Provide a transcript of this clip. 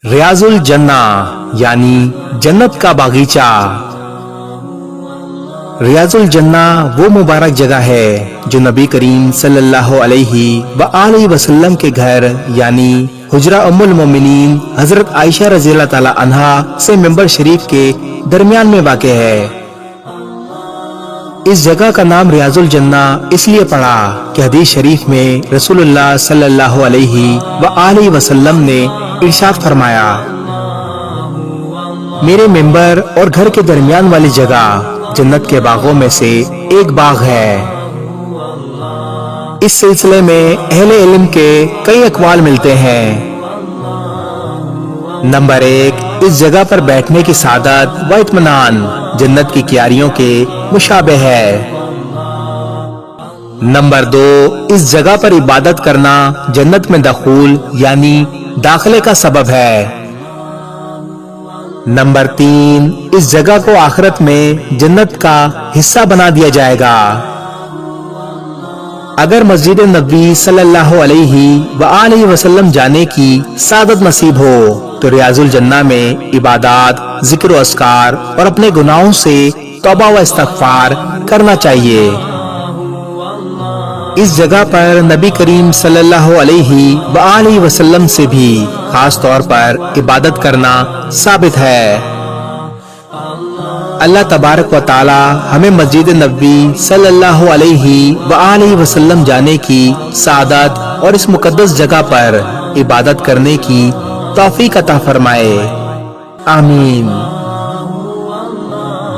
रियाजुल जन्ना यानी जन्नत का बागीचा। रियाजुल जन्ना वो मुबारक जगह है जो नबी करीम सल्लल्लाहु अलैहि व आलिहि वसल्लम के घर यानी हुजरा उम्मुल मोमिनीन हजरत आयशा रज़ियल्लाहु ताला अन्हा से मिंबर शरीफ के दरमियान में वाक़ है। इस जगह का नाम रियाजुल जन्ना इसलिए पड़ा कि हदीस शरीफ में रसूलुल्लाह सल्लल्लाहु अलैहि व आलिहि वसल्लम ने इरशाद फरमाया, मेरे मिंबर और घर के दरमियान वाली जगह जन्नत के बागों में से एक बाग है। इस सिलसिले में अहले इल्म के कई अक़वाल मिलते हैं। नंबर 1, इस जगह पर बैठने की सादत व इत्मीनान जन्नत की क्यारियों के मुशाबे है। नंबर 2, इस जगह पर इबादत करना जन्नत में दखूल यानी दाखिले का सबब है। नंबर 3, इस जगह को आखिरत में जन्नत का हिस्सा बना दिया जाएगा। अगर मस्जिद नबी सल्लल्लाहु अलैहि व आलिहि वसल्लम जाने की सादत नसीब हो तो रियाजुल जन्ना में इबादत, जिक्र व अस्कार और अपने गुनाहों से तौबा व इस्तगफार करना चाहिए। इस जगह पर नबी करीम सल्लल्लाहु अलैहि व आलिहि वसल्लम से भी खास तौर पर इबादत करना साबित है। अल्लाह तबारक व ताला हमें मस्जिद नबी सल्लल्लाहु अलैहि व आलिहि वसल्लम जाने की सादत और इस मुकद्दस जगह पर इबादत करने की तौफीक अता फरमाए। आमीन।